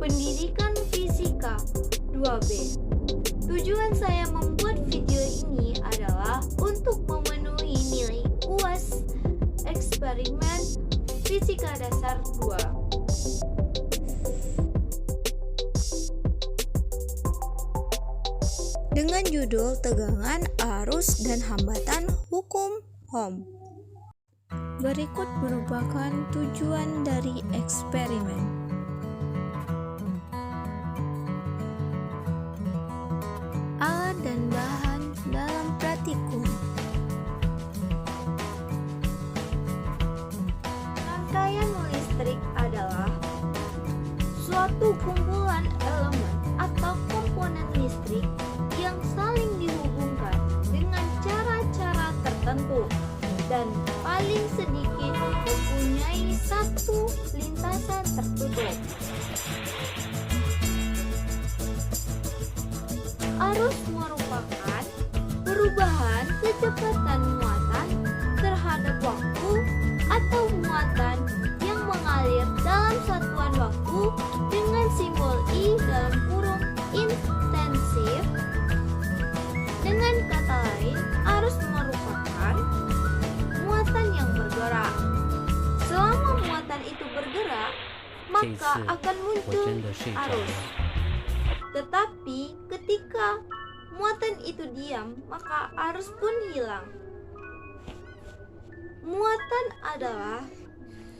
Pendidikan Fisika 2B. Tujuan saya membuat video ini adalah untuk memenuhi nilai UAS eksperimen Fisika Dasar 2. Dengan judul Tegangan, Arus, dan Hambatan Hukum Ohm. Berikut merupakan tujuan dari eksperimen. Alat dan bahan dalam praktikum. Rangkaian listrik adalah suatu kumpulan elemen atau komponen listrik yang saling dihubungkan dengan cara-cara tertentu dan paling sedikit mempunyai satu lintasan tertutup. Arus merupakan perubahan kecepatan muatan terhadap waktu atau muatan yang mengalir dalam satuan waktu dengan simbol I dalam kurung intensif. Dengan kata lain, arus merupakan muatan yang bergerak. Selama muatan itu bergerak, maka akan muncul arus. Tetapi ketika muatan itu diam, maka arus pun hilang. Muatan adalah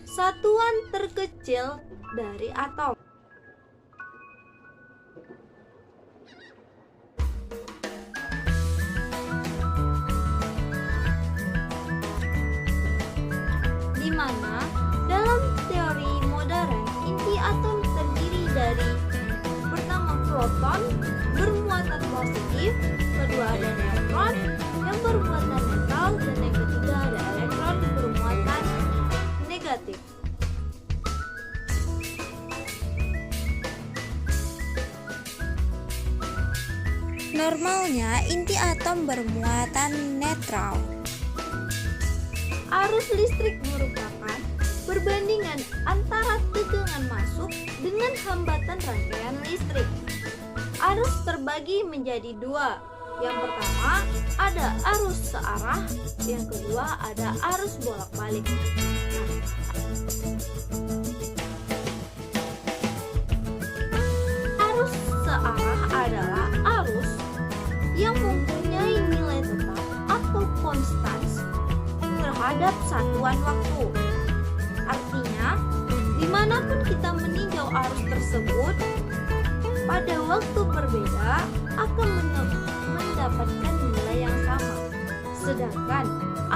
satuan terkecil dari atom. Di mana dalam teori modern inti atom terdiri dari pertama proton bermuatan positif, kedua ada neutron yang bermuatan netral, dan yang ketiga ada elektron bermuatan negatif. Normalnya inti atom bermuatan netral. Arus listrik merupakan perbandingan antara tegangan masuk dengan hambatan rangkaian listrik. Arus terbagi menjadi dua. Yang pertama ada arus searah, yang kedua ada arus bolak-balik. Arus searah adalah arus yang mempunyai nilai tetap atau konstans terhadap satuan waktu. Artinya, dimanapun kita meninjau arus tersebut, pada waktu berbeda akan mendapatkan nilai yang sama. Sedangkan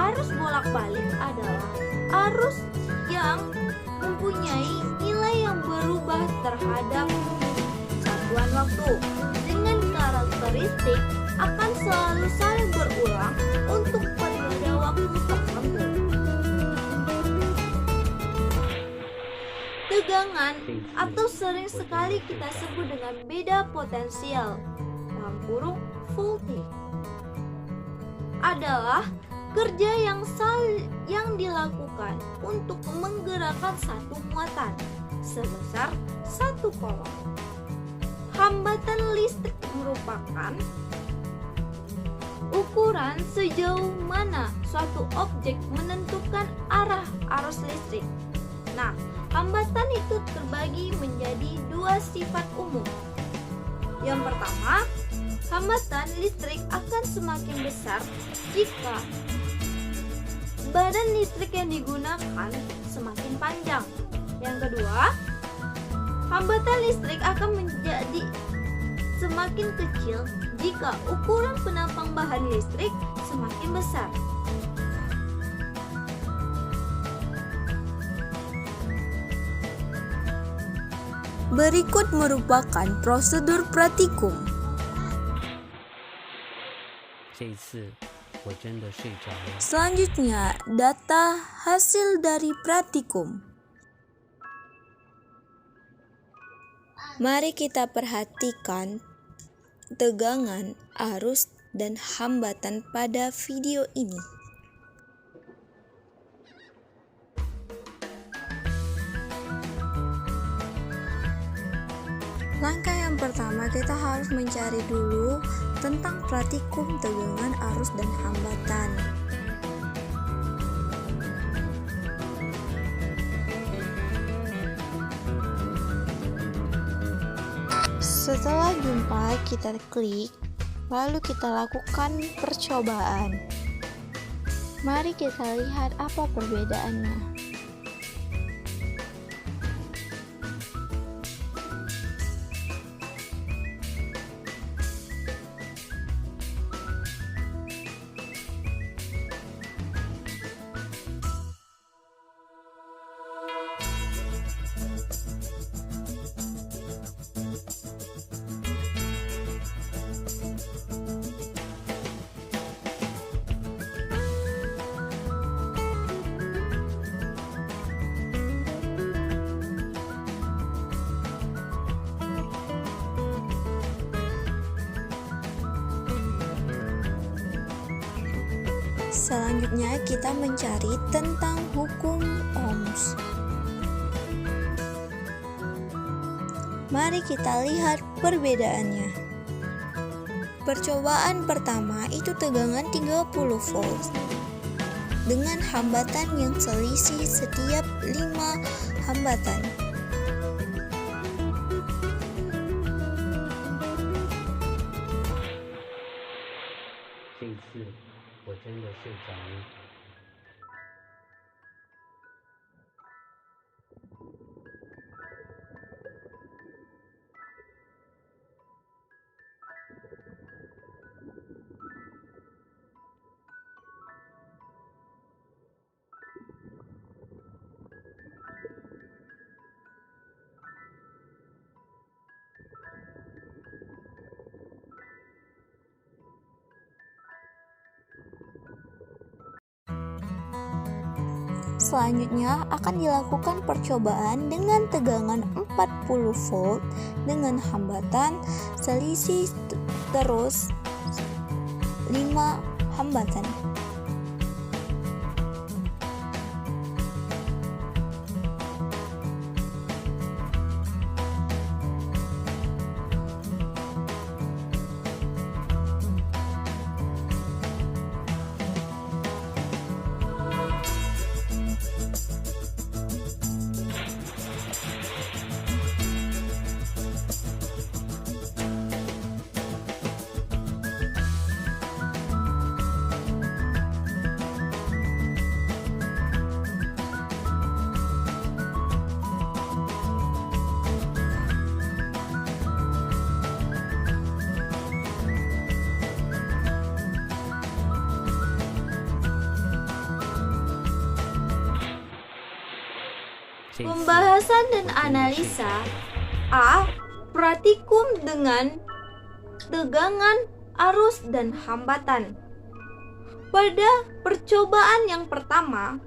arus bolak-balik adalah arus yang mempunyai nilai yang berubah terhadap satuan waktu dengan karakteristik akan selalu saling berulang untuk periode waktu tertentu. Tegangan atau sering sekali kita sebut dengan beda potensial dalam kurung voltage adalah kerja yang dilakukan untuk menggerakkan satu muatan sebesar satu kolom. Hambatan listrik merupakan ukuran sejauh mana suatu objek menentukan arah arus listrik. Nah, hambatan itu terbagi menjadi dua sifat umum. Yang pertama, hambatan listrik akan semakin besar jika badan listrik yang digunakan semakin panjang. Yang kedua, hambatan listrik akan menjadi semakin kecil jika ukuran penampang bahan listrik semakin besar. Berikut merupakan prosedur praktikum. Selanjutnya, data hasil dari praktikum. Mari kita perhatikan tegangan, arus, dan hambatan pada video ini. Langkah yang pertama, kita harus mencari dulu tentang praktikum tegangan arus dan hambatan. Setelah jumpa, kita klik, lalu kita lakukan percobaan. Mari kita lihat apa perbedaannya. Selanjutnya kita mencari tentang hukum Ohms. Mari kita lihat perbedaannya. Percobaan pertama itu tegangan 30 volt dengan hambatan yang selisih setiap 5 hambatan. Selanjutnya akan dilakukan percobaan dengan tegangan 40 volt dengan hambatan selisih terus 5 hambatan. Pembahasan dan analisa. A. Praktikum dengan tegangan arus dan hambatan. Pada percobaan yang pertama,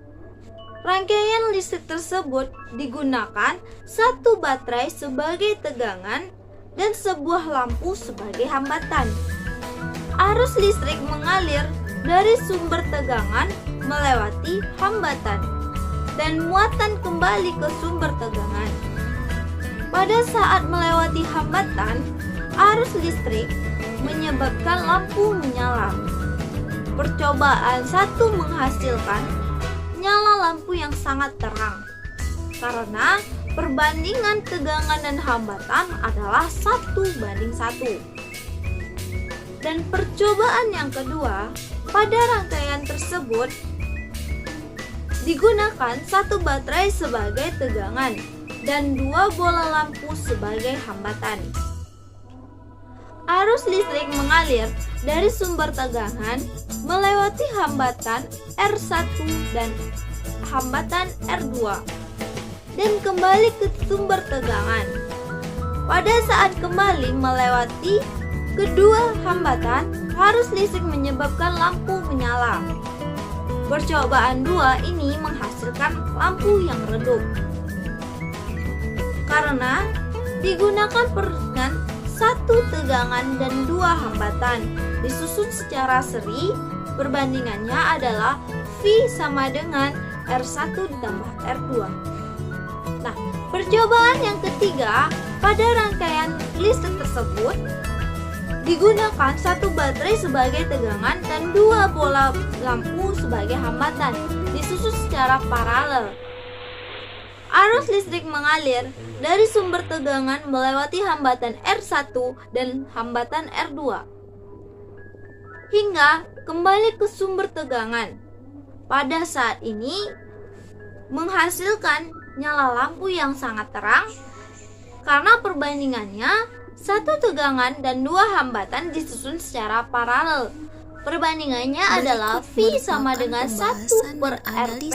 rangkaian listrik tersebut digunakan satu baterai sebagai tegangan dan sebuah lampu sebagai hambatan. Arus listrik mengalir dari sumber tegangan melewati hambatan dan muatan kembali ke sumber tegangan. Pada saat melewati hambatan, arus listrik menyebabkan lampu menyala. Percobaan 1 menghasilkan nyala lampu yang sangat terang karena perbandingan tegangan dan hambatan adalah 1:1. Dan percobaan yang kedua, pada rangkaian tersebut digunakan satu baterai sebagai tegangan dan 2 bola lampu sebagai hambatan. Arus listrik mengalir dari sumber tegangan melewati hambatan R1 dan hambatan R2 dan kembali ke sumber tegangan. Pada saat kembali melewati kedua hambatan, arus listrik menyebabkan lampu menyala. Percobaan 2 ini menghasilkan lampu yang redup karena digunakan dengan 1 tegangan dan 2 hambatan disusun secara seri. Perbandingannya adalah V sama dengan R1 ditambah R2. Nah, percobaan yang ketiga, Pada rangkaian listrik tersebut digunakan satu baterai sebagai tegangan dan dua bola lampu sebagai hambatan, disusun secara paralel. Arus listrik mengalir dari sumber tegangan melewati hambatan R1 dan hambatan R2 hingga kembali ke sumber tegangan. Pada saat ini menghasilkan nyala lampu yang sangat terang karena perbandingannya satu tegangan dan dua hambatan disusun secara paralel. Perbandingannya adalah V sama dengan 1 per RP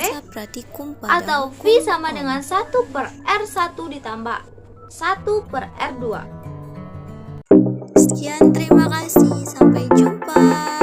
atau V sama dengan 1 per R1 ditambah 1 per R2. Sekian, terima kasih. Sampai jumpa.